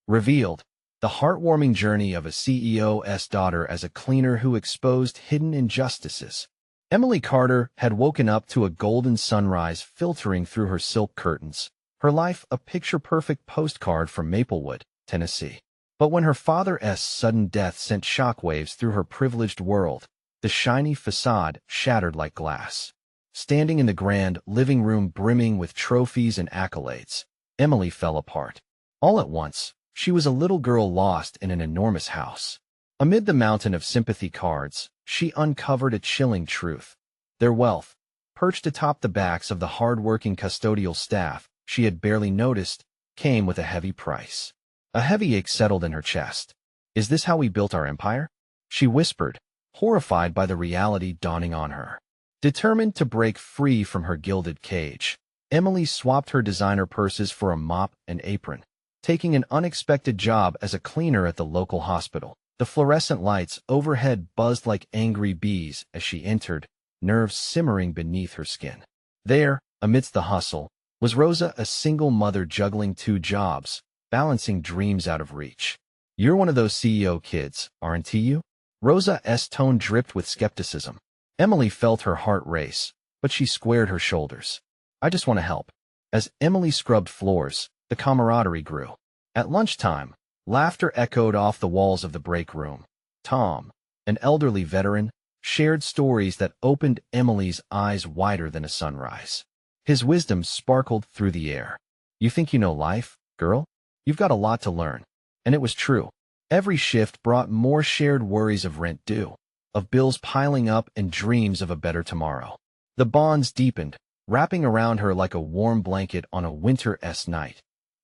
Revealed, the heartwarming journey of a CEO's daughter as a cleaner who exposed hidden injustices. Emily Carter had woken up to a golden sunrise filtering through her silk curtains, her life a picture-perfect postcard from Maplewood, Tennessee. But when her father's sudden death sent shockwaves through her privileged world, the shiny facade shattered like glass. Standing in the grand living room brimming with trophies and accolades, Emily fell apart. All at once, she was a little girl lost in an enormous house. Amid the mountain of sympathy cards, she uncovered a chilling truth. Their wealth, perched atop the backs of the hard-working custodial staff she had barely noticed, came with a heavy price. A heavy ache settled in her chest. "Is this how we built our empire?" she whispered, horrified by the reality dawning on her. Determined to break free from her gilded cage, Emily swapped her designer purses for a mop and apron, taking an unexpected job as a cleaner at the local hospital. The fluorescent lights overhead buzzed like angry bees as she entered, nerves simmering beneath her skin. There, amidst the hustle, was Rosa, a single mother juggling 2 jobs, balancing dreams out of reach. "You're one of those CEO kids, aren't you?" Rosa's tone dripped with skepticism. Emily felt her heart race, but she squared her shoulders. "I just want to help." As Emily scrubbed floors, the camaraderie grew. At lunchtime, laughter echoed off the walls of the break room. Tom, an elderly veteran, shared stories that opened Emily's eyes wider than a sunrise. His wisdom sparkled through the air. "You think you know life, girl? You've got a lot to learn." And it was true. Every shift brought more shared worries of rent due, of bills piling up and dreams of a better tomorrow. The bonds deepened, wrapping around her like a warm blanket on a winter-esque night.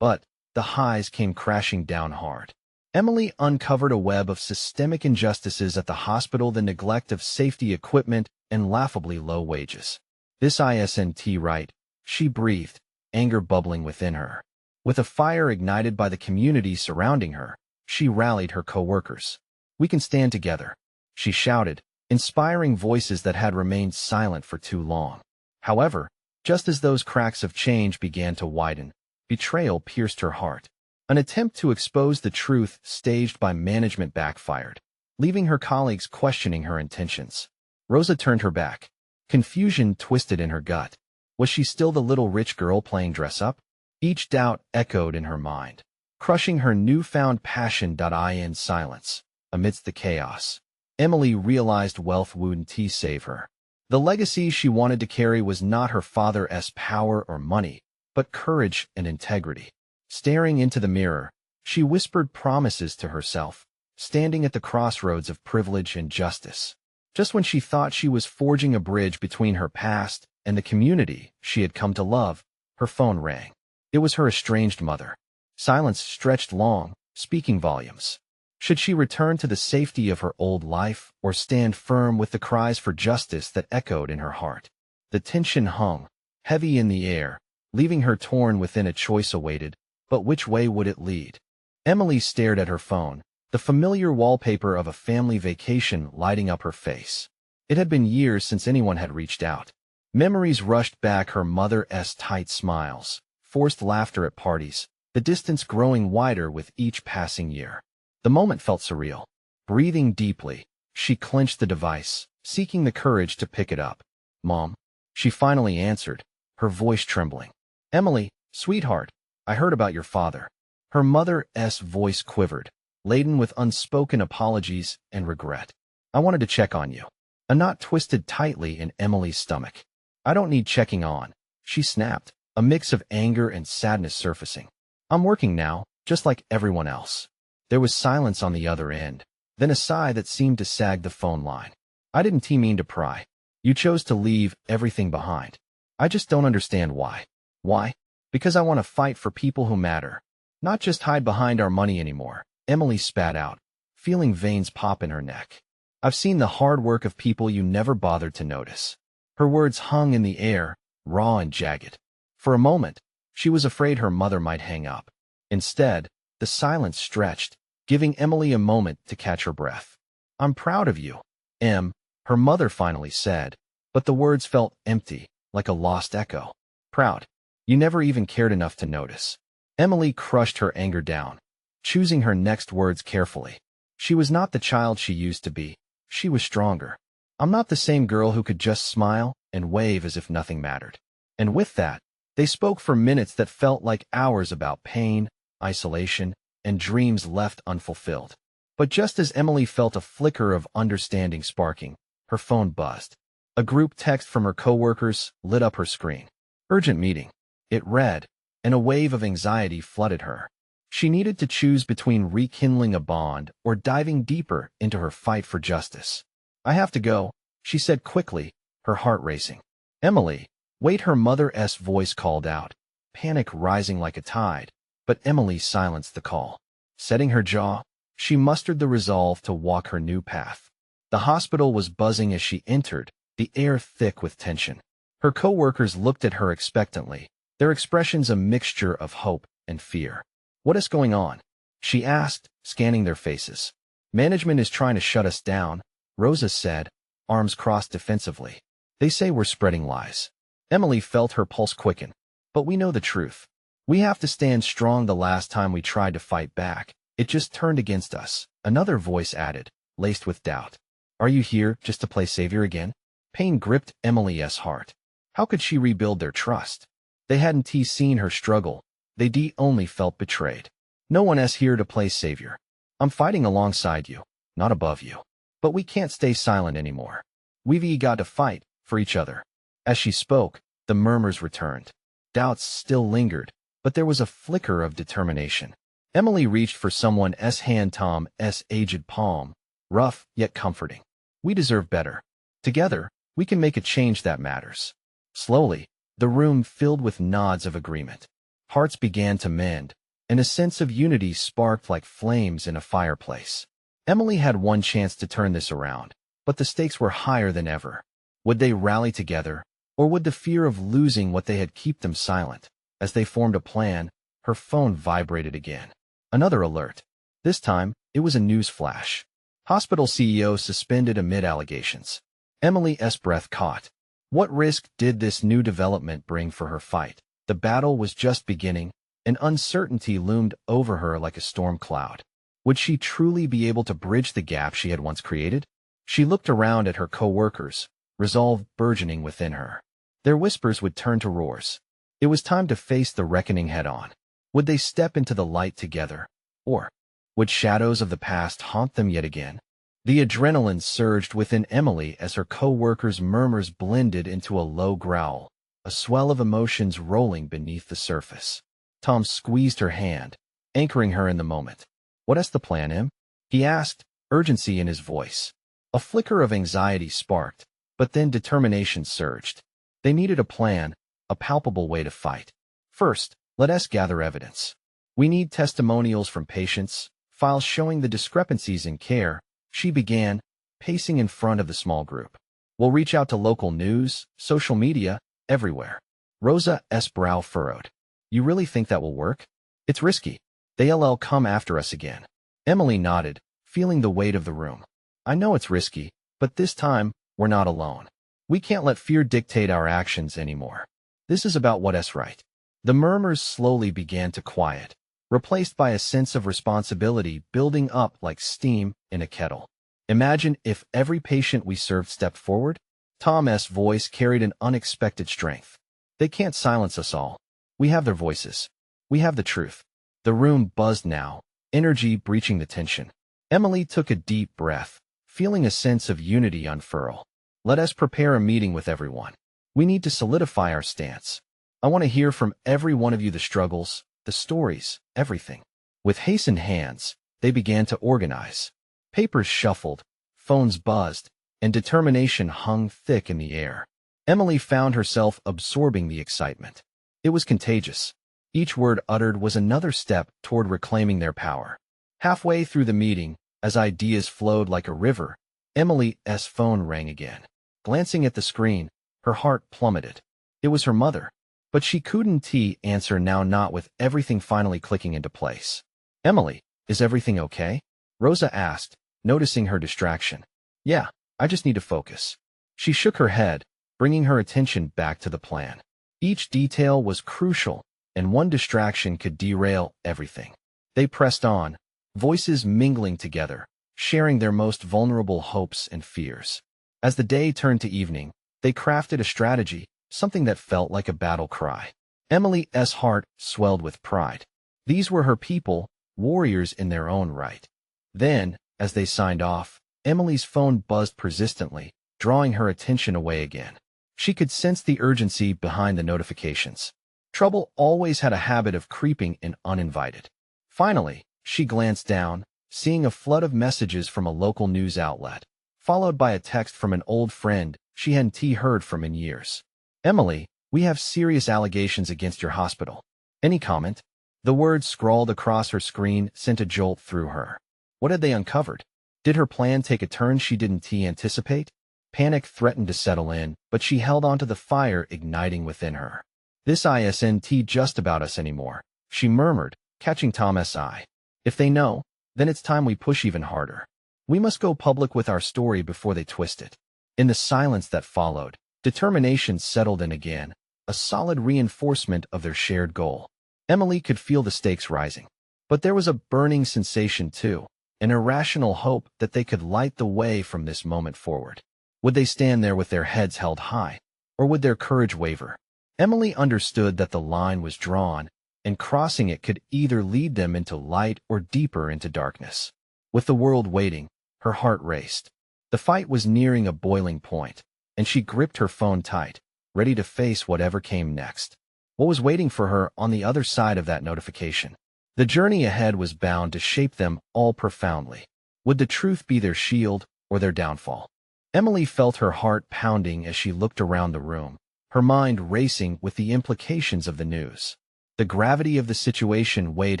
But the highs came crashing down hard. Emily uncovered a web of systemic injustices at the hospital, the neglect of safety equipment, and laughably low wages. "This isn't right," she breathed, anger bubbling within her. With a fire ignited by the community surrounding her, she rallied her co-workers. "We can stand together," she shouted, inspiring voices that had remained silent for too long. However, just as those cracks of change began to widen, betrayal pierced her heart. An attempt to expose the truth staged by management backfired, leaving her colleagues questioning her intentions. Rosa turned her back. Confusion twisted in her gut. Was she still the little rich girl playing dress-up? Each doubt echoed in her mind, crushing her newfound passion. In silence, amidst the chaos, Emily realized wealth wouldn't save her. The legacy she wanted to carry was not her father's power or money, but courage and integrity. Staring into the mirror, she whispered promises to herself, standing at the crossroads of privilege and justice. Just when she thought she was forging a bridge between her past and the community she had come to love, her phone rang. It was her estranged mother. Silence stretched long, speaking volumes. Should she return to the safety of her old life or stand firm with the cries for justice that echoed in her heart? The tension hung, heavy in the air, leaving her torn within. A choice awaited, but which way would it lead? Emily stared at her phone, the familiar wallpaper of a family vacation lighting up her face. It had been years since anyone had reached out. Memories rushed back, her mother's tight smiles, forced laughter at parties, the distance growing wider with each passing year. The moment felt surreal. Breathing deeply, she clenched the device, seeking the courage to pick it up. "Mom," she finally answered, her voice trembling. "Emily, sweetheart, I heard about your father." Her mother's voice quivered, laden with unspoken apologies and regret. "I wanted to check on you." A knot twisted tightly in Emily's stomach. "I don't need checking on," she snapped, a mix of anger and sadness surfacing. "I'm working now, just like everyone else." There was silence on the other end, then a sigh that seemed to sag the phone line. "I didn't mean to pry. You chose to leave everything behind. I just don't understand why." "Why?" "Because I want to fight for people who matter. Not just hide behind our money anymore," Emily spat out, feeling veins pop in her neck. "I've seen the hard work of people you never bothered to notice." Her words hung in the air, raw and jagged. For a moment, she was afraid her mother might hang up. Instead, the silence stretched, giving Emily a moment to catch her breath. "I'm proud of you, Em," her mother finally said, but the words felt empty, like a lost echo. "Proud? You never even cared enough to notice." Emily crushed her anger down. choosing her next words carefully. She was not the child she used to be. She was stronger. I'm not the same girl who could just smile and wave as if nothing mattered. And with that, they spoke for minutes that felt like hours about pain, isolation, and dreams left unfulfilled. But just as Emily felt a flicker of understanding sparking, her phone buzzed. A group text from her coworkers lit up her screen. Urgent meeting. It read, and a wave of anxiety flooded her. She needed to choose between rekindling a bond or diving deeper into her fight for justice. I have to go, she said quickly, her heart racing. Emily, wait, her mother's voice called out, panic rising like a tide, but Emily silenced the call. Setting her jaw, she mustered the resolve to walk her new path. The hospital was buzzing as she entered, the air thick with tension. Her coworkers looked at her expectantly, their expressions a mixture of hope and fear. What is going on? She asked, scanning their faces. Management is trying to shut us down, Rosa said, arms crossed defensively. They say we're spreading lies. Emily felt her pulse quicken. But we know the truth. We have to stand strong. The last time we tried to fight back, it just turned against us, another voice added, laced with doubt. Are you here just to play savior again? Pain gripped Emily's heart. How could she rebuild their trust? They hadn't seen her struggle. They only felt betrayed. No one's here to play savior. I'm fighting alongside you, not above you. But we can't stay silent anymore. We've got to fight for each other. As she spoke, the murmurs returned. Doubts still lingered, but there was a flicker of determination. Emily reached for someone's hand, Tom's aged palm, rough yet comforting. We deserve better. Together, we can make a change that matters. Slowly, the room filled with nods of agreement. Hearts began to mend, and a sense of unity sparked like flames in a fireplace. Emily had one chance to turn this around, but the stakes were higher than ever. Would they rally together, or would the fear of losing what they had keep them silent? As they formed a plan, her phone vibrated again. Another alert. This time, it was a news flash. Hospital CEO suspended amid allegations. Emily's breath caught. What risk did this new development bring for her fight? The battle was just beginning, and uncertainty loomed over her like a storm cloud. Would she truly be able to bridge the gap she had once created? She looked around at her co-workers, resolve burgeoning within her. Their whispers would turn to roars. It was time to face the reckoning head-on. Would they step into the light together? Or would shadows of the past haunt them yet again? The adrenaline surged within Emily as her co-workers' murmurs blended into a low growl, a swell of emotions rolling beneath the surface. Tom squeezed her hand, anchoring her in the moment. What's the plan, Em? He asked, urgency in his voice. A flicker of anxiety sparked, but then determination surged. They needed a plan, a palpable way to fight. First, let us gather evidence. We need testimonials from patients, files showing the discrepancies in care, she began, pacing in front of the small group. We'll reach out to local news, social media, everywhere. Rosa's brow furrowed. You really think that will work? It's risky. They'll come after us again. Emily nodded, feeling the weight of the room. I know it's risky, but this time, we're not alone. We can't let fear dictate our actions anymore. This is about what's right. The murmurs slowly began to quiet, replaced by a sense of responsibility building up like steam in a kettle. Imagine if every patient we served stepped forward. Tom's voice carried an unexpected strength. They can't silence us all. We have their voices. We have the truth. The room buzzed now, energy breaching the tension. Emily took a deep breath, feeling a sense of unity unfurl. Let us prepare a meeting with everyone. We need to solidify our stance. I want to hear from every one of you the struggles, the stories, everything. With hastened hands, they began to organize. Papers shuffled, phones buzzed, and determination hung thick in the air. Emily found herself absorbing the excitement. It was contagious. Each word uttered was another step toward reclaiming their power. Halfway through the meeting, as ideas flowed like a river, Emily's phone rang again. Glancing at the screen, her heart plummeted. It was her mother, but she couldn't answer now, not with everything finally clicking into place. Emily, is everything okay? Rosa asked, noticing her distraction. Yeah, I just need to focus. She shook her head, bringing her attention back to the plan. Each detail was crucial, and one distraction could derail everything. They pressed on, voices mingling together, sharing their most vulnerable hopes and fears. As the day turned to evening, they crafted a strategy, something that felt like a battle cry. Emily's heart swelled with pride. These were her people, warriors in their own right. Then, as they signed off, Emily's phone buzzed persistently, drawing her attention away again. She could sense the urgency behind the notifications. Trouble always had a habit of creeping in uninvited. Finally, she glanced down, seeing a flood of messages from a local news outlet, followed by a text from an old friend she hadn't heard from in years. "Emily, we have serious allegations against your hospital. Any comment?" The words scrawled across her screen sent a jolt through her. What had they uncovered? Did her plan take a turn she didn't anticipate? Panic threatened to settle in, but she held onto the fire igniting within her. "This isn't just about us anymore," she murmured, catching Tom's eye. "If they know, then it's time we push even harder. We must go public with our story before they twist it." In the silence that followed, determination settled in again, a solid reinforcement of their shared goal. Emily could feel the stakes rising. But there was a burning sensation too, an irrational hope that they could light the way from this moment forward. Would they stand there with their heads held high, or would their courage waver? Emily understood that the line was drawn, and crossing it could either lead them into light or deeper into darkness. With the world waiting, her heart raced. The fight was nearing a boiling point, and she gripped her phone tight, ready to face whatever came next. What was waiting for her on the other side of that notification? The journey ahead was bound to shape them all profoundly. Would the truth be their shield or their downfall? Emily felt her heart pounding as she looked around the room, her mind racing with the implications of the news. The gravity of the situation weighed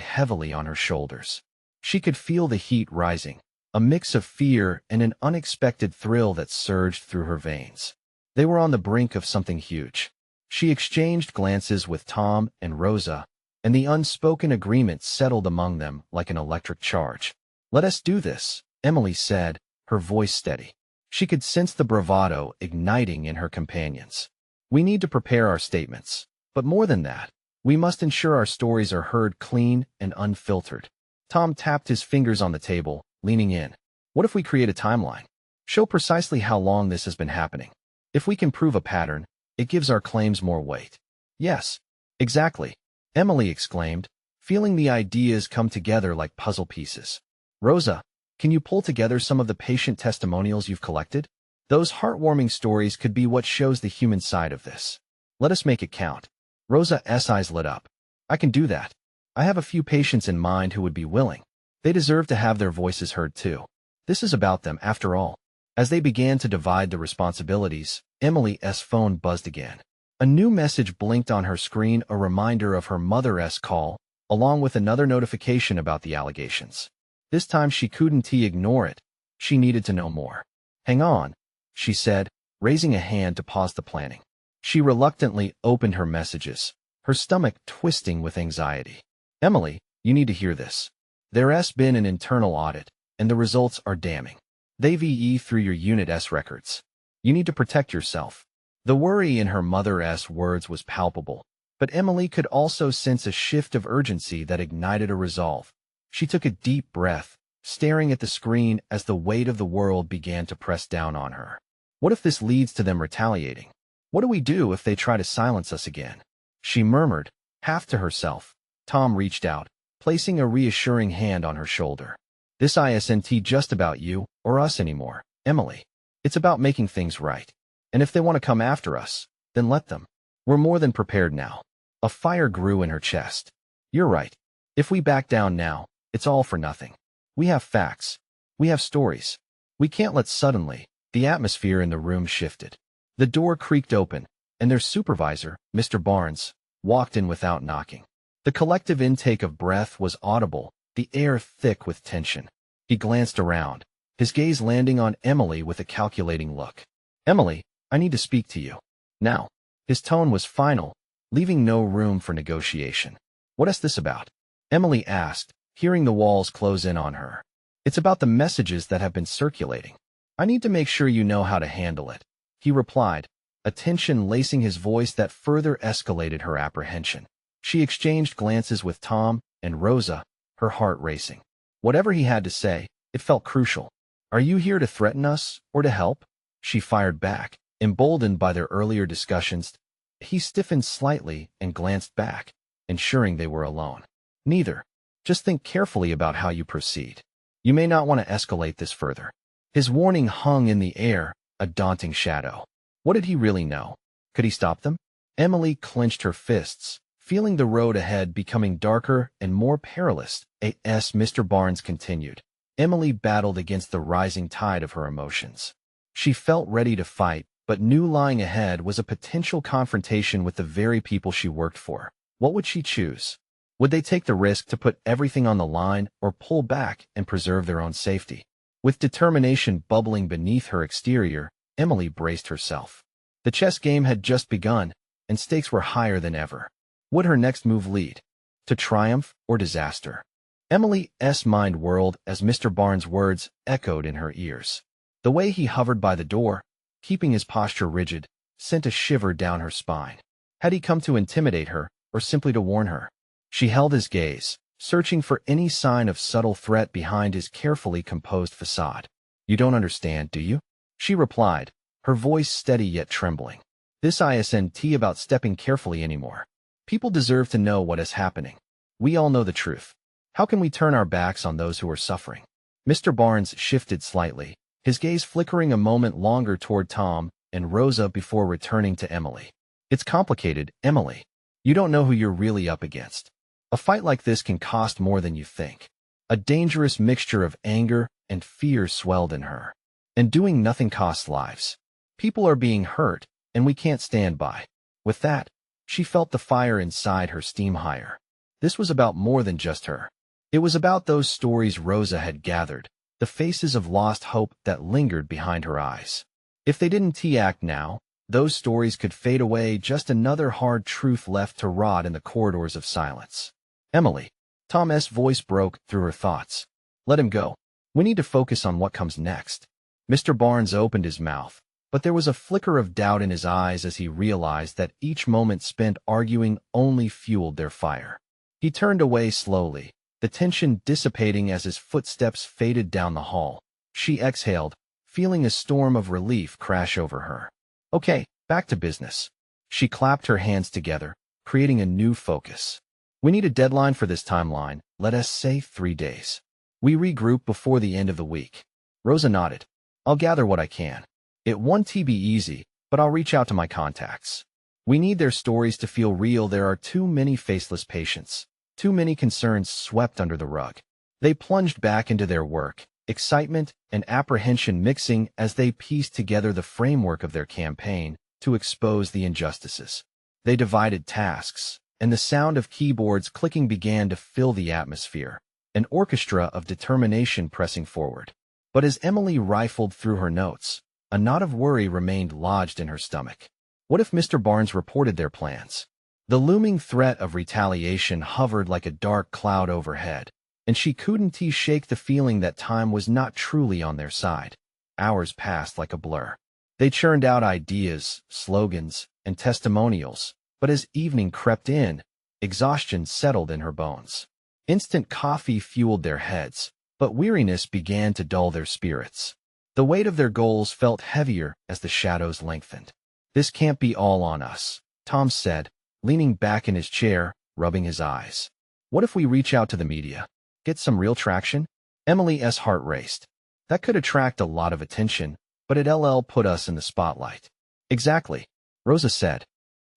heavily on her shoulders. She could feel the heat rising, a mix of fear and an unexpected thrill that surged through her veins. They were on the brink of something huge. She exchanged glances with Tom and Rosa, and the unspoken agreement settled among them like an electric charge. "Let us do this," Emily said, her voice steady. She could sense the bravado igniting in her companions. "We need to prepare our statements. But more than that, we must ensure our stories are heard clean and unfiltered." Tom tapped his fingers on the table, leaning in. "What if we create a timeline? Show precisely how long this has been happening. If we can prove a pattern, it gives our claims more weight." "Yes, exactly," Emily exclaimed, feeling the ideas come together like puzzle pieces. "Rosa, can you pull together some of the patient testimonials you've collected? Those heartwarming stories could be what shows the human side of this. Let us make it count." Rosa's eyes lit up. "I can do that. I have a few patients in mind who would be willing. They deserve to have their voices heard too. This is about them, after all." As they began to divide the responsibilities, Emily's phone buzzed again. A new message blinked on her screen, a reminder of her mother's call, along with another notification about the allegations. This time she couldn't ignore it. She needed to know more. "Hang on," she said, raising a hand to pause the planning. She reluctantly opened her messages, her stomach twisting with anxiety. "Emily, you need to hear this. There's been an internal audit, and the results are damning. They've through your unit's records. You need to protect yourself." The worry in her mother's words was palpable, but Emily could also sense a shift of urgency that ignited a resolve. She took a deep breath, staring at the screen as the weight of the world began to press down on her. "What if this leads to them retaliating? What do we do if they try to silence us again?" she murmured, half to herself. Tom reached out, placing a reassuring hand on her shoulder. "This isn't just about you or us anymore, Emily. It's about making things right. And if they want to come after us, then let them. We're more than prepared now." A fire grew in her chest. "You're right. If we back down now, it's all for nothing. We have facts. We have stories. We can't let suddenly." The atmosphere in the room shifted. The door creaked open, and their supervisor, Mr. Barnes, walked in without knocking. The collective intake of breath was audible, the air thick with tension. He glanced around, his gaze landing on Emily with a calculating look. "Emily, I need to speak to you. Now." His tone was final, leaving no room for negotiation. "What is this about?" Emily asked, hearing the walls close in on her. "It's about the messages that have been circulating. I need to make sure you know how to handle it," he replied, a tension lacing his voice that further escalated her apprehension. She exchanged glances with Tom and Rosa, her heart racing. Whatever he had to say, it felt crucial. "Are you here to threaten us or to help?" she fired back, emboldened by their earlier discussions. He stiffened slightly and glanced back, ensuring they were alone. "Neither. Just think carefully about how you proceed. You may not want to escalate this further." His warning hung in the air, a daunting shadow. What did he really know? Could he stop them? Emily clenched her fists, feeling the road ahead becoming darker and more perilous. As Mr. Barnes continued, Emily battled against the rising tide of her emotions. She felt ready to fight, but knew lying ahead was a potential confrontation with the very people she worked for. What would she choose? Would they take the risk to put everything on the line or pull back and preserve their own safety? With determination bubbling beneath her exterior, Emily braced herself. The chess game had just begun, and stakes were higher than ever. Would her next move lead to triumph or disaster? Emily's mind whirled as Mr. Barnes' words echoed in her ears. The way he hovered by the door, keeping his posture rigid, sent a shiver down her spine. Had he come to intimidate her, or simply to warn her? She held his gaze, searching for any sign of subtle threat behind his carefully composed facade. "You don't understand, do you?" she replied, her voice steady yet trembling. "This isn't about stepping carefully anymore. People deserve to know what is happening. We all know the truth. How can we turn our backs on those who are suffering?" Mr. Barnes shifted slightly, his gaze flickering a moment longer toward Tom and Rosa before returning to Emily. "It's complicated, Emily. You don't know who you're really up against. A fight like this can cost more than you think." A dangerous mixture of anger and fear swelled in her. "And doing nothing costs lives. People are being hurt, and we can't stand by." With that, she felt the fire inside her steam higher. This was about more than just her. It was about those stories Rosa had gathered, the faces of lost hope that lingered behind her eyes. If they didn't act now, those stories could fade away, just another hard truth left to rot in the corridors of silence. "Emily," Tom's voice broke through her thoughts. "Let him go. We need to focus on what comes next." Mr. Barnes opened his mouth, but there was a flicker of doubt in his eyes as he realized that each moment spent arguing only fueled their fire. He turned away slowly, the tension dissipating as his footsteps faded down the hall. She exhaled, feeling a storm of relief crash over her. "Okay, back to business." She clapped her hands together, creating a new focus. "We need a deadline for this timeline, let us say 3 days. We regroup before the end of the week." Rosa nodded. "I'll gather what I can. It won't be easy, but I'll reach out to my contacts. We need their stories to feel real. There are too many faceless patients, too many concerns swept under the rug." They plunged back into their work, excitement and apprehension mixing as they pieced together the framework of their campaign to expose the injustices. They divided tasks, and the sound of keyboards clicking began to fill the atmosphere, an orchestra of determination pressing forward. But as Emily rifled through her notes, a knot of worry remained lodged in her stomach. What if Mr. Barnes reported their plans? The looming threat of retaliation hovered like a dark cloud overhead, and she couldn't shake the feeling that time was not truly on their side. Hours passed like a blur. They churned out ideas, slogans, and testimonials, but as evening crept in, exhaustion settled in her bones. Instant coffee fueled their heads, but weariness began to dull their spirits. The weight of their goals felt heavier as the shadows lengthened. "This can't be all on us," Tom said, leaning back in his chair, rubbing his eyes. "What if we reach out to the media? Get some real traction?" Emily's heart raced. That could attract a lot of attention, but it'll put us in the spotlight. "Exactly," Rosa said.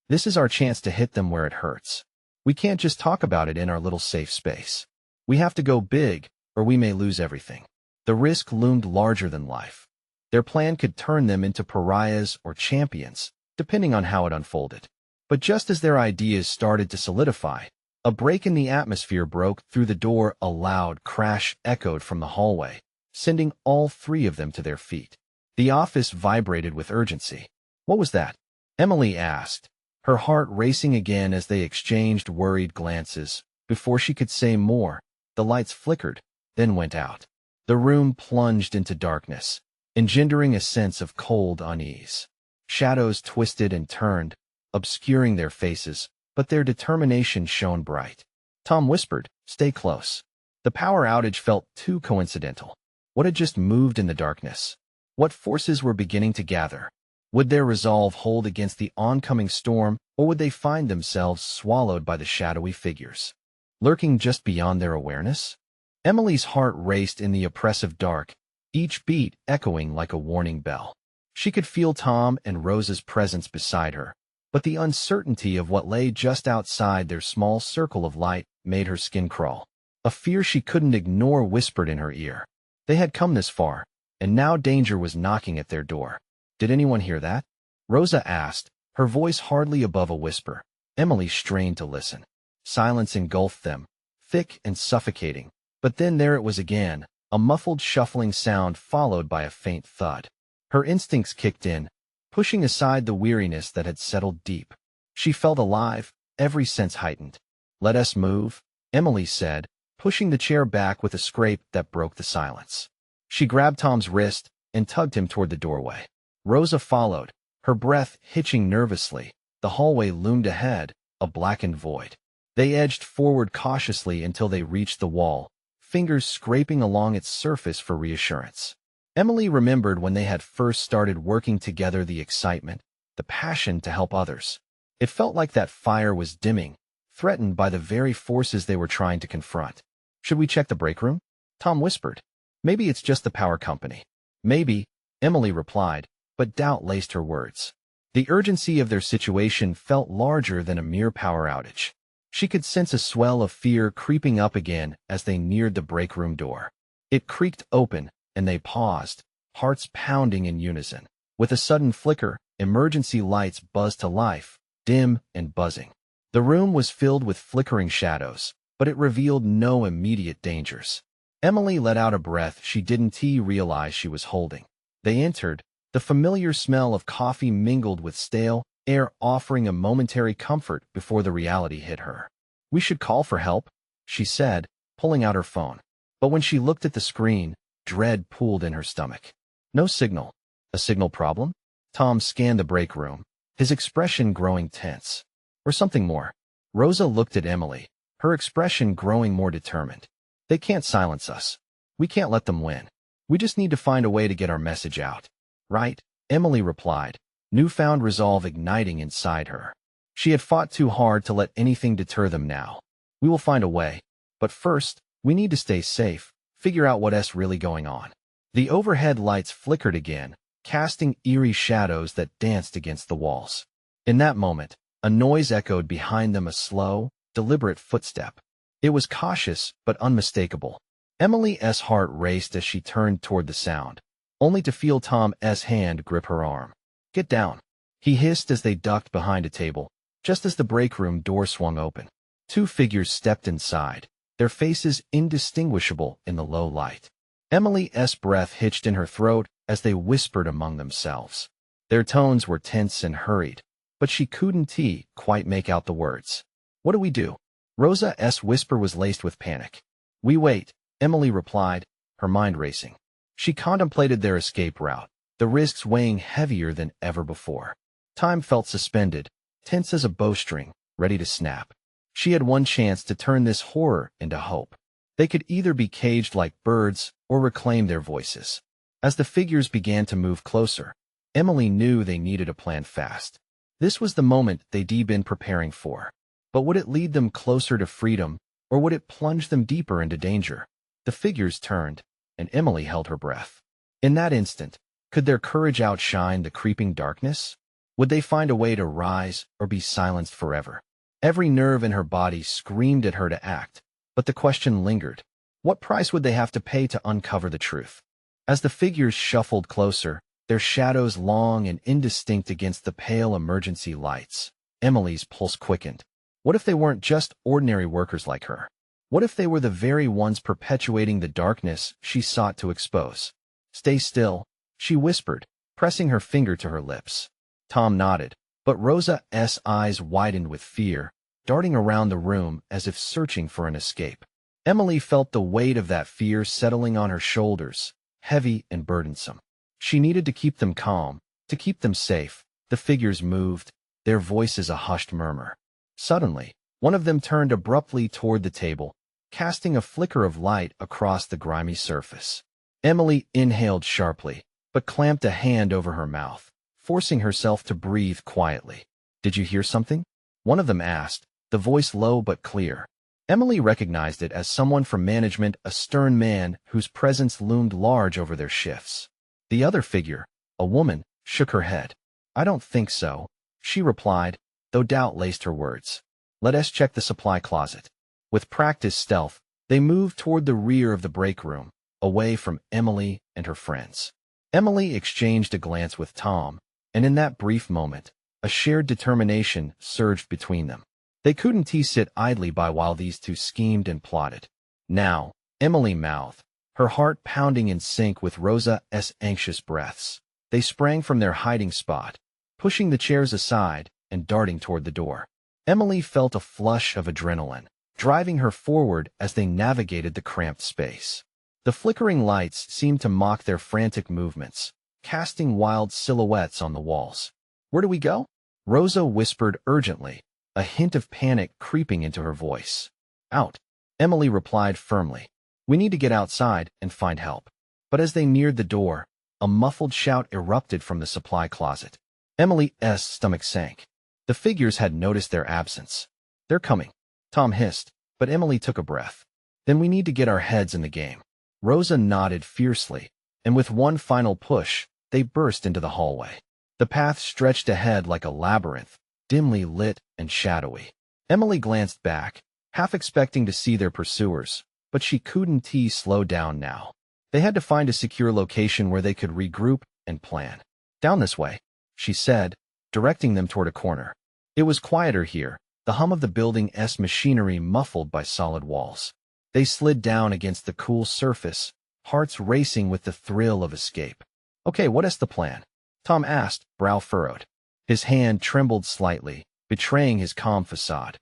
"This is our chance to hit them where it hurts. We can't just talk about it in our little safe space. We have to go big, or we may lose everything." The risk loomed larger than life. Their plan could turn them into pariahs or champions, depending on how it unfolded. But just as their ideas started to solidify, a break in the atmosphere broke through the door. A loud crash echoed from the hallway, sending all 3 of them to their feet. The office vibrated with urgency. "What was that?" Emily asked, her heart racing again as they exchanged worried glances. Before she could say more, the lights flickered, then went out. The room plunged into darkness, engendering a sense of cold unease. Shadows twisted and turned, obscuring their faces, but their determination shone bright. Tom whispered, "Stay close." The power outage felt too coincidental. What had just moved in the darkness? What forces were beginning to gather? Would their resolve hold against the oncoming storm, or would they find themselves swallowed by the shadowy figures, lurking just beyond their awareness? Emily's heart raced in the oppressive dark, each beat echoing like a warning bell. She could feel Tom and Rosa's presence beside her, but the uncertainty of what lay just outside their small circle of light made her skin crawl. A fear she couldn't ignore whispered in her ear. They had come this far, and now danger was knocking at their door. Did anyone hear that? Rosa asked, her voice hardly above a whisper. Emily strained to listen. Silence engulfed them, thick and suffocating. But then there it was again, a muffled shuffling sound followed by a faint thud. Her instincts kicked in, pushing aside the weariness that had settled deep. She felt alive, every sense heightened. "Let us move," Emily said, pushing the chair back with a scrape that broke the silence. She grabbed Tom's wrist and tugged him toward the doorway. Rosa followed, her breath hitching nervously. The hallway loomed ahead, a blackened void. They edged forward cautiously until they reached the wall, fingers scraping along its surface for reassurance. Emily remembered when they had first started working together, the excitement, the passion to help others. It felt like that fire was dimming, threatened by the very forces they were trying to confront. "Should we check the break room?" Tom whispered. "Maybe it's just the power company." "Maybe," Emily replied, but doubt laced her words. The urgency of their situation felt larger than a mere power outage. She could sense a swell of fear creeping up again as they neared the break room door. It creaked open, and they paused, hearts pounding in unison. With a sudden flicker, emergency lights buzzed to life, dim and buzzing. The room was filled with flickering shadows, but it revealed no immediate dangers. Emily let out a breath she didn't realize she was holding. They entered, the familiar smell of coffee mingled with stale air offering a momentary comfort before the reality hit her. "We should call for help," she said, pulling out her phone. But when she looked at the screen, dread pooled in her stomach. No signal. A signal problem? Tom scanned the break room, his expression growing tense. Or something more. Rosa looked at Emily, her expression growing more determined. "They can't silence us. We can't let them win. We just need to find a way to get our message out." "Right," Emily replied, newfound resolve igniting inside her. She had fought too hard to let anything deter them now. "We will find a way. But first, we need to stay safe, figure out what's really going on." The overhead lights flickered again, casting eerie shadows that danced against the walls. In that moment, a noise echoed behind them, a slow, deliberate footstep. It was cautious but unmistakable. Emily's heart raced as she turned toward the sound, only to feel Tom's hand grip her arm. "Get down," he hissed as they ducked behind a table, just as the break room door swung open. Two figures stepped inside, their faces indistinguishable in the low light. Emily's breath hitched in her throat as they whispered among themselves. Their tones were tense and hurried, but she couldn't quite make out the words. "What do we do?" Rosa's whisper was laced with panic. "We wait," Emily replied, her mind racing. She contemplated their escape route, the risks weighing heavier than ever before. Time felt suspended, tense as a bowstring, ready to snap. She had one chance to turn this horror into hope. They could either be caged like birds or reclaim their voices. As the figures began to move closer, Emily knew they needed a plan fast. This was the moment they'd been preparing for. But would it lead them closer to freedom, or would it plunge them deeper into danger? The figures turned, and Emily held her breath. In that instant, could their courage outshine the creeping darkness? Would they find a way to rise or be silenced forever? Every nerve in her body screamed at her to act, but the question lingered. What price would they have to pay to uncover the truth? As the figures shuffled closer, their shadows long and indistinct against the pale emergency lights, Emily's pulse quickened. What if they weren't just ordinary workers like her? What if they were the very ones perpetuating the darkness she sought to expose? "Stay still," she whispered, pressing her finger to her lips. Tom nodded, but Rosa's eyes widened with fear, darting around the room as if searching for an escape. Emily felt the weight of that fear settling on her shoulders, heavy and burdensome. She needed to keep them calm, to keep them safe. The figures moved, their voices a hushed murmur. Suddenly, one of them turned abruptly toward the table, casting a flicker of light across the grimy surface. Emily inhaled sharply, but clamped a hand over her mouth, forcing herself to breathe quietly. "Did you hear something?" one of them asked, the voice low but clear. Emily recognized it as someone from management, a stern man whose presence loomed large over their shifts. The other figure, a woman, shook her head. "I don't think so," she replied, though doubt laced her words. "Let us check the supply closet." With practiced stealth, they moved toward the rear of the break room, away from Emily and her friends. Emily exchanged a glance with Tom, and in that brief moment, a shared determination surged between them. They couldn't sit idly by while these two schemed and plotted. "Now," Emily mouthed, her heart pounding in sync with Rosa's anxious breaths. They sprang from their hiding spot, pushing the chairs aside and darting toward the door. Emily felt a flush of adrenaline, driving her forward as they navigated the cramped space. The flickering lights seemed to mock their frantic movements, casting wild silhouettes on the walls. "Where do we go?" Rosa whispered urgently, a hint of panic creeping into her voice. "Out," Emily replied firmly. "We need to get outside and find help." But as they neared the door, a muffled shout erupted from the supply closet. Emily's stomach sank. The figures had noticed their absence. "They're coming," Tom hissed, but Emily took a breath. "Then we need to get our heads in the game." Rosa nodded fiercely, and with one final push, they burst into the hallway. The path stretched ahead like a labyrinth, dimly lit and shadowy. Emily glanced back, half expecting to see their pursuers, but she couldn't slow down now. They had to find a secure location where they could regroup and plan. "Down this way," she said, directing them toward a corner. It was quieter here, the hum of the building's machinery muffled by solid walls. They slid down against the cool surface, hearts racing with the thrill of escape. "Okay, what is the plan?" Tom asked, brow furrowed. His hand trembled slightly, betraying his calm facade.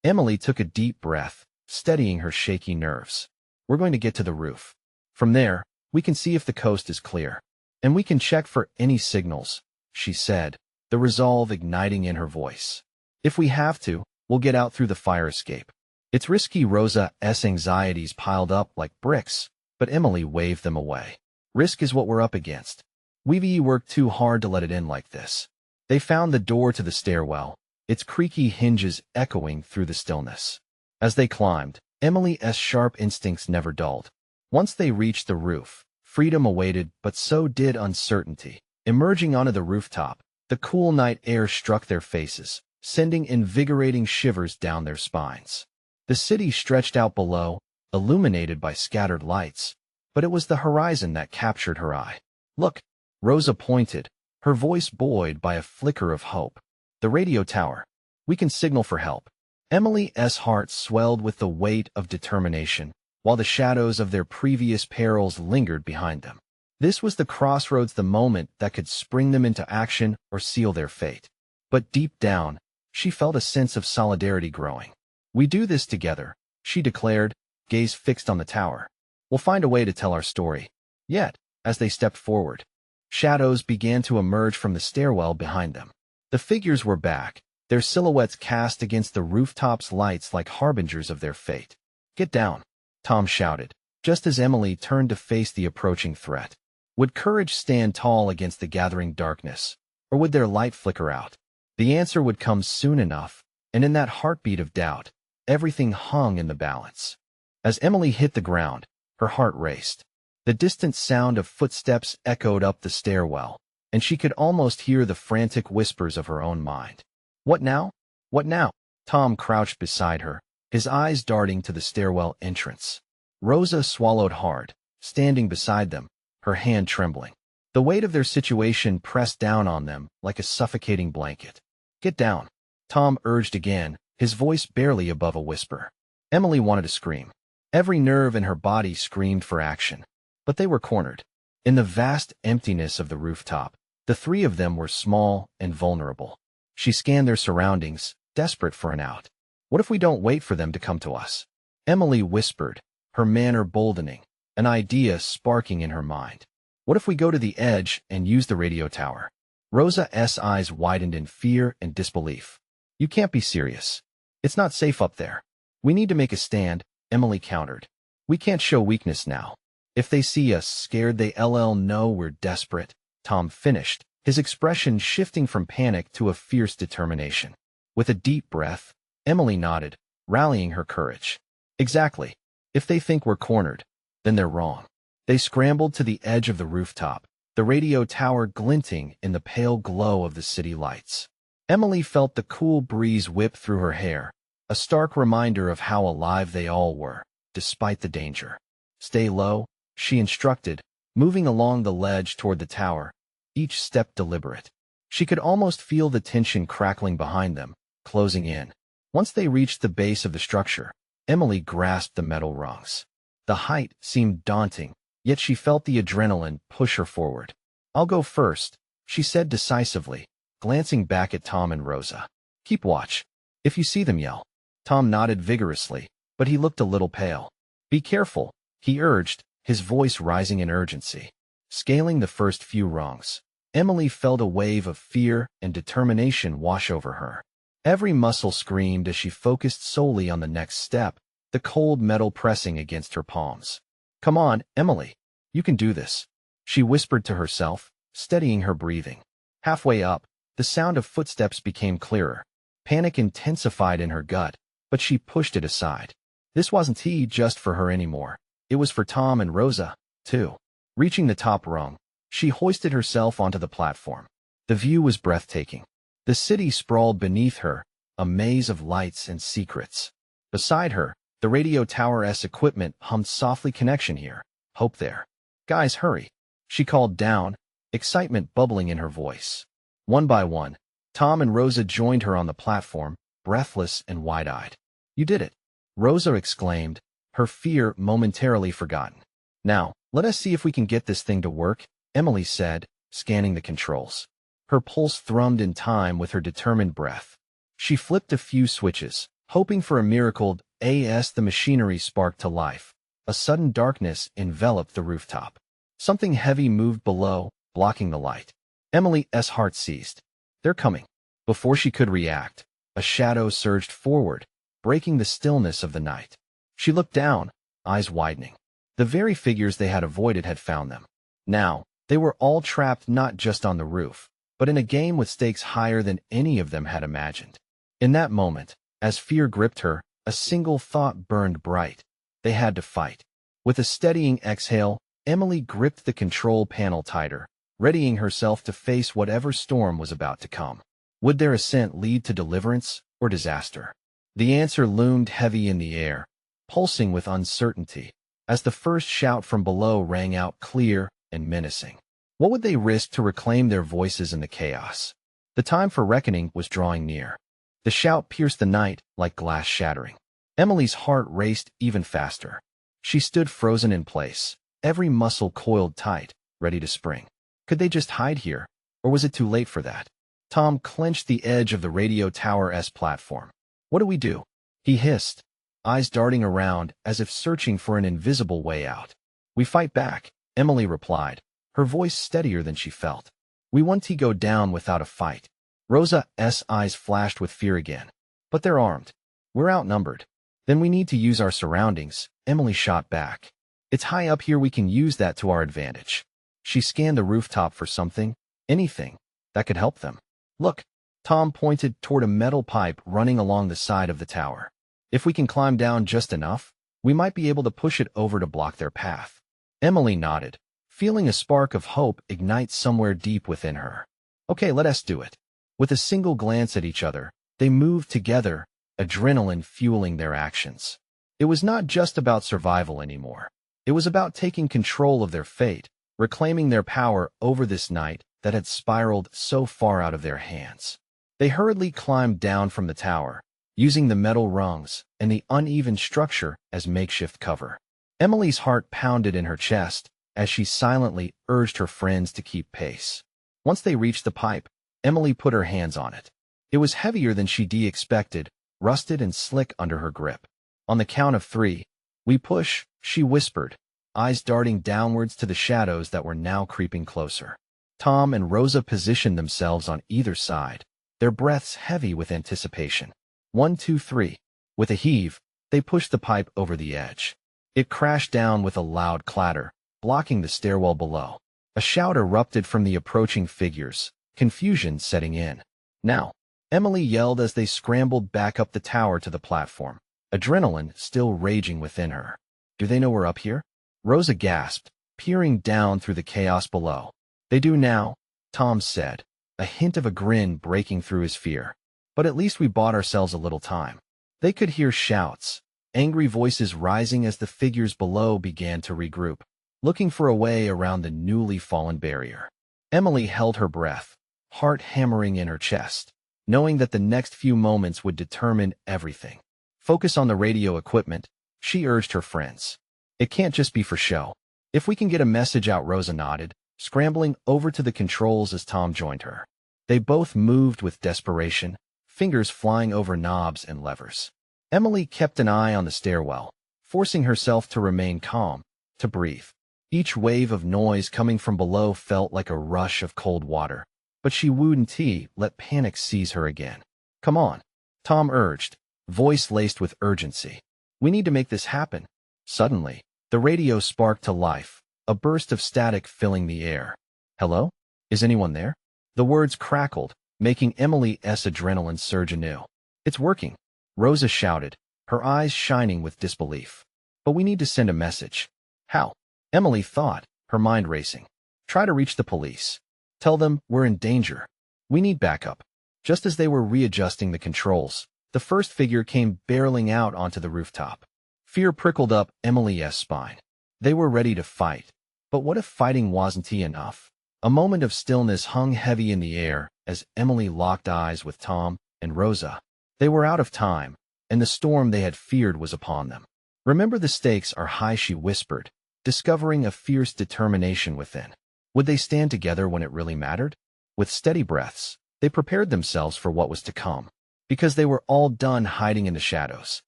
Emily took a deep breath, steadying her shaky nerves. "We're going to get to the roof. From there, we can see if the coast is clear. And we can check for any signals," she said, the resolve igniting in her voice. "If we have to, we'll get out through the fire escape." It's risky. Rosa's anxieties piled up like bricks, but Emily waved them away. "Risk is what we're up against. We've worked too hard to let it in like this." They found the door to the stairwell, its creaky hinges echoing through the stillness. As they climbed, Emily's sharp instincts never dulled. Once they reached the roof, freedom awaited, but so did uncertainty. Emerging onto the rooftop, the cool night air struck their faces, sending invigorating shivers down their spines. The city stretched out below, illuminated by scattered lights, but it was the horizon that captured her eye. "Look," Rosa pointed, her voice buoyed by a flicker of hope. "The radio tower. We can signal for help." Emily's heart swelled with the weight of determination, while the shadows of their previous perils lingered behind them. This was the crossroads, the moment that could spring them into action or seal their fate. But deep down, she felt a sense of solidarity growing. "We do this together," she declared, gaze fixed on the tower. "We'll find a way to tell our story." Yet, as they stepped forward, shadows began to emerge from the stairwell behind them. The figures were back, their silhouettes cast against the rooftop's lights like harbingers of their fate. "Get down," Tom shouted, just as Emily turned to face the approaching threat. Would courage stand tall against the gathering darkness, or would their light flicker out? The answer would come soon enough, and in that heartbeat of doubt, everything hung in the balance. As Emily hit the ground, her heart raced. The distant sound of footsteps echoed up the stairwell, and she could almost hear the frantic whispers of her own mind. "What now? What now?" Tom crouched beside her, his eyes darting to the stairwell entrance. Rosa swallowed hard, standing beside them, her hand trembling. The weight of their situation pressed down on them like a suffocating blanket. "Get down," Tom urged again, his voice barely above a whisper. Emily wanted to scream. Every nerve in her body screamed for action. But they were cornered. In the vast emptiness of the rooftop, the three of them were small and vulnerable. She scanned their surroundings, desperate for an out. "What if we don't wait for them to come to us?" Emily whispered, her manner boldening, an idea sparking in her mind. "What if we go to the edge and use the radio tower?" Rosa's eyes widened in fear and disbelief. "You can't be serious. It's not safe up there. We need to make a stand, Emily countered. We can't show weakness now. If they see us scared, they'll know we're desperate, Tom finished, his expression shifting from panic to a fierce determination. With a deep breath, Emily nodded, rallying her courage. Exactly. If they think we're cornered, then they're wrong. They scrambled to the edge of the rooftop, the radio tower glinting in the pale glow of the city lights. Emily felt the cool breeze whip through her hair, a stark reminder of how alive they all were, despite the danger. Stay low, she instructed, moving along the ledge toward the tower, each step deliberate. She could almost feel the tension crackling behind them, closing in. Once they reached the base of the structure, Emily grasped the metal rungs. The height seemed daunting, yet she felt the adrenaline push her forward. I'll go first, she said decisively, glancing back at Tom and Rosa. Keep watch. If you see them, yell. Tom nodded vigorously, but he looked a little pale. Be careful, he urged, his voice rising in urgency. Scaling the first few rungs, Emily felt a wave of fear and determination wash over her. Every muscle screamed as she focused solely on the next step, the cold metal pressing against her palms. Come on, Emily. You can do this, she whispered to herself, steadying her breathing. Halfway up, the sound of footsteps became clearer. Panic intensified in her gut, but she pushed it aside. This wasn't just for her anymore. It was for Tom and Rosa, too. Reaching the top rung, she hoisted herself onto the platform. The view was breathtaking. The city sprawled beneath her, a maze of lights and secrets. Beside her, the radio tower's equipment hummed softly. Connection here. Hope there. Guys, hurry. She called down, excitement bubbling in her voice. One by one, Tom and Rosa joined her on the platform, breathless and wide-eyed. You did it, Rosa exclaimed, her fear momentarily forgotten. Now, let us see if we can get this thing to work, Emily said, scanning the controls. Her pulse thrummed in time with her determined breath. She flipped a few switches, hoping for a miracle. As the machinery sparked to life, a sudden darkness enveloped the rooftop. Something heavy moved below, blocking the light. Emily's heart seized. They're coming. Before she could react, a shadow surged forward, breaking the stillness of the night. She looked down, eyes widening. The very figures they had avoided had found them. Now, they were all trapped not just on the roof, but in a game with stakes higher than any of them had imagined. In that moment, as fear gripped her, a single thought burned bright. They had to fight. With a steadying exhale, Emily gripped the control panel tighter, readying herself to face whatever storm was about to come. Would their ascent lead to deliverance or disaster? The answer loomed heavy in the air, pulsing with uncertainty, as the first shout from below rang out clear and menacing. What would they risk to reclaim their voices in the chaos? The time for reckoning was drawing near. The shout pierced the night like glass shattering. Emily's heart raced even faster. She stood frozen in place, every muscle coiled tight, ready to spring. Could they just hide here, or was it too late for that? Tom clenched the edge of the radio tower's platform. What do we do? He hissed, eyes darting around as if searching for an invisible way out. We fight back, Emily replied, her voice steadier than she felt. We won't go down without a fight. Rosa's eyes flashed with fear again. But they're armed. We're outnumbered. Then we need to use our surroundings, Emily shot back. It's high up here, we can use that to our advantage. She scanned the rooftop for something, anything, that could help them. Look, Tom pointed toward a metal pipe running along the side of the tower. If we can climb down just enough, we might be able to push it over to block their path. Emily nodded, feeling a spark of hope ignite somewhere deep within her. Okay, let us do it. With a single glance at each other, they moved together, adrenaline fueling their actions. It was not just about survival anymore. It was about taking control of their fate, reclaiming their power over this night that had spiraled so far out of their hands. They hurriedly climbed down from the tower, using the metal rungs and the uneven structure as makeshift cover. Emily's heart pounded in her chest as she silently urged her friends to keep pace. Once they reached the pipe, Emily put her hands on it. It was heavier than she'd expected, rusted and slick under her grip. On the count of 3, we push, she whispered, eyes darting downwards to the shadows that were now creeping closer. Tom and Rosa positioned themselves on either side, their breaths heavy with anticipation. 1, 2, 3. With a heave, They pushed the pipe over the edge. It crashed down with a loud clatter, blocking the stairwell below. A shout erupted from the approaching figures, confusion setting in. Now, Emily yelled as they scrambled back up the tower to the platform, adrenaline still raging within her. Do they know we're up here? Rosa gasped, peering down through the chaos below. They do now, Tom said, a hint of a grin breaking through his fear. But at least we bought ourselves a little time. They could hear shouts, angry voices rising as the figures below began to regroup, looking for a way around the newly fallen barrier. Emily held her breath, heart hammering in her chest, knowing that the next few moments would determine everything. Focus on the radio equipment, she urged her friends. It can't just be for show. If we can get a message out, Rosa nodded, scrambling over to the controls as Tom joined her. They both moved with desperation, fingers flying over knobs and levers. Emily kept an eye on the stairwell, forcing herself to remain calm, to breathe. Each wave of noise coming from below felt like a rush of cold water, but she wouldn't let panic seize her again. Come on, Tom urged, voice laced with urgency. We need to make this happen. Suddenly, the radio sparked to life, a burst of static filling the air. Hello? Is anyone there? The words crackled, making Emily's adrenaline surge anew. It's working, Rosa shouted, her eyes shining with disbelief. But we need to send a message. How? Emily thought, her mind racing. Try to reach the police. Tell them we're in danger. We need backup. Just as they were readjusting the controls, the first figure came barreling out onto the rooftop. Fear prickled up Emily's spine. They were ready to fight. But what if fighting wasn't enough? A moment of stillness hung heavy in the air as Emily locked eyes with Tom and Rosa. They were out of time, and the storm they had feared was upon them. Remember, the stakes are high, she whispered, discovering a fierce determination within. Would they stand together when it really mattered? With steady breaths, they prepared themselves for what was to come, because they were all done hiding in the shadows.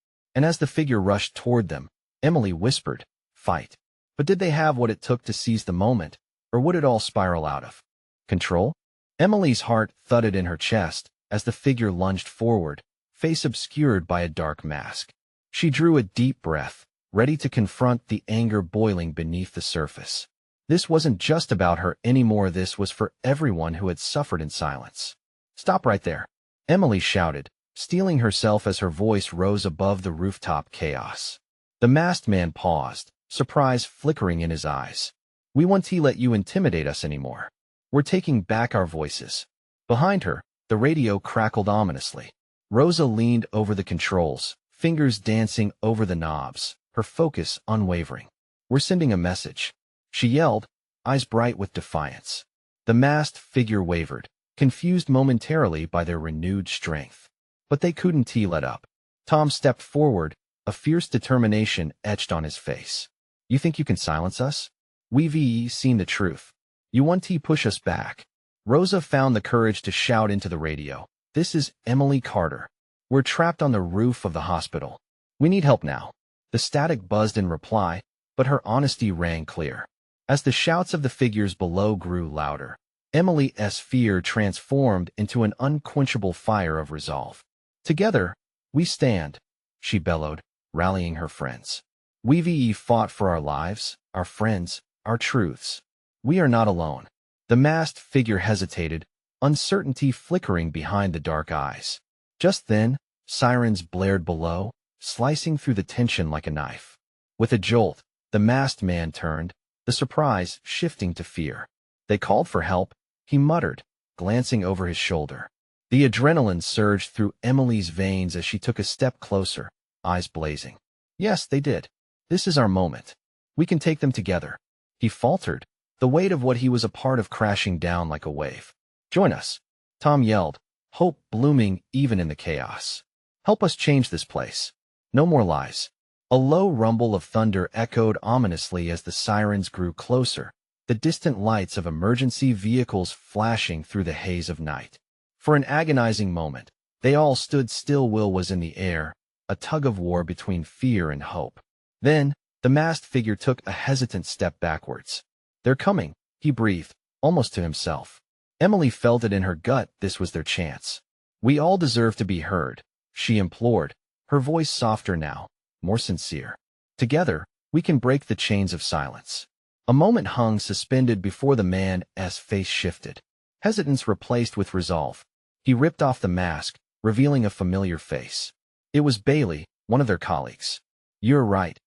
And as the figure rushed toward them, Emily whispered, fight. But did they have what it took to seize the moment, or would it all spiral out of control? Emily's heart thudded in her chest as the figure lunged forward, face obscured by a dark mask. She drew a deep breath, ready to confront the anger boiling beneath the surface. This wasn't just about her anymore, this was for everyone who had suffered in silence. Stop right there, Emily shouted, steeling herself as her voice rose above the rooftop chaos. The masked man paused, surprise flickering in his eyes. We won't let you intimidate us anymore. We're taking back our voices. Behind her, the radio crackled ominously. Rosa leaned over the controls, fingers dancing over the knobs, her focus unwavering. We're sending a message, she yelled, eyes bright with defiance. The masked figure wavered, confused momentarily by their renewed strength. But they couldn't let up. Tom stepped forward, a fierce determination etched on his face. You think you can silence us? We've seen the truth. You want to push us back. Rosa found the courage to shout into the radio. This is Emily Carter. We're trapped on the roof of the hospital. We need help now. The static buzzed in reply, but her honesty rang clear. As the shouts of the figures below grew louder, Emily's fear transformed into an unquenchable fire of resolve. Together, we stand, she bellowed, rallying her friends. We've fought for our lives, our friends, our truths. We are not alone. The masked figure hesitated, uncertainty flickering behind the dark eyes. Just then, sirens blared below, slicing through the tension like a knife. With a jolt, the masked man turned, the surprise shifting to fear. They called for help, he muttered, glancing over his shoulder. The adrenaline surged through Emily's veins as she took a step closer, eyes blazing. Yes, they did. This is our moment. We can take them together. He faltered, the weight of what he was a part of crashing down like a wave. Join us, Tom yelled, hope blooming even in the chaos. Help us change this place. No more lies. A low rumble of thunder echoed ominously as the sirens grew closer, the distant lights of emergency vehicles flashing through the haze of night. For an agonizing moment, they all stood still. Will was in the air, a tug-of-war between fear and hope. Then, the masked figure took a hesitant step backwards. They're coming, he breathed, almost to himself. Emily felt it in her gut. This was their chance. We all deserve to be heard, she implored, her voice softer now. more sincere. Together, we can break the chains of silence. A moment hung suspended before the man's face shifted. Hesitance replaced with resolve. He ripped off the mask, revealing a familiar face. It was Bailey, one of their colleagues. "You're right,"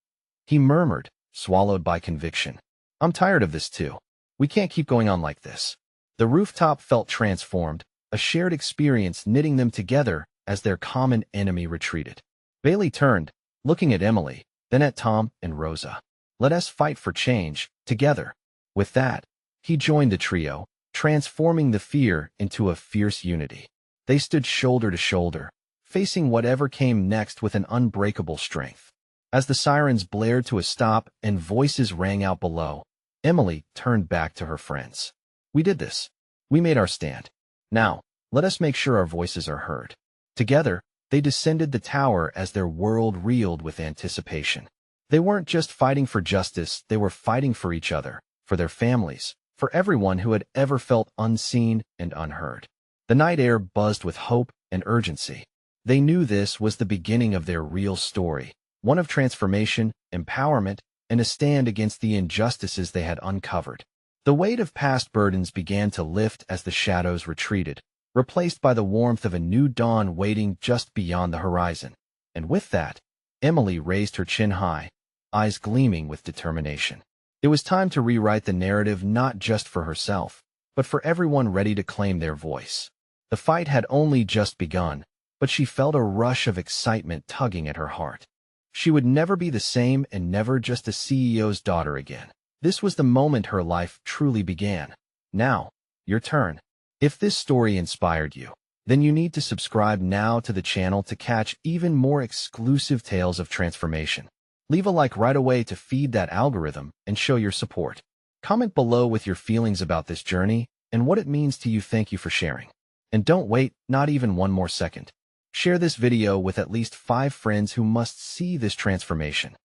he murmured, swallowed by conviction. "I'm tired of this too. We can't keep going on like this." The rooftop felt transformed, a shared experience knitting them together as their common enemy retreated. Bailey turned, looking at Emily, then at Tom and Rosa. "Let us fight for change, together." With that, he joined the trio, transforming the fear into a fierce unity. They stood shoulder to shoulder, facing whatever came next with an unbreakable strength. As the sirens blared to a stop and voices rang out below, Emily turned back to her friends. "We did this. We made our stand. Now, let us make sure our voices are heard." Together, they descended the tower as their world reeled with anticipation. They weren't just fighting for justice, they were fighting for each other, for their families, for everyone who had ever felt unseen and unheard. The night air buzzed with hope and urgency. They knew this was the beginning of their real story, one of transformation, empowerment, and a stand against the injustices they had uncovered. The weight of past burdens began to lift as the shadows retreated, replaced by the warmth of a new dawn waiting just beyond the horizon. And with that, Emily raised her chin high, eyes gleaming with determination. It was time to rewrite the narrative not just for herself, but for everyone ready to claim their voice. The fight had only just begun, but she felt a rush of excitement tugging at her heart. She would never be the same and never just a CEO's daughter again. This was the moment her life truly began. Now, your turn. If this story inspired you, then you need to subscribe now to the channel to catch even more exclusive tales of transformation. Leave a like right away to feed that algorithm and show your support. Comment below with your feelings about this journey and what it means to you. Thank you for sharing. And don't wait, not even one more second. Share this video with at least 5 friends who must see this transformation.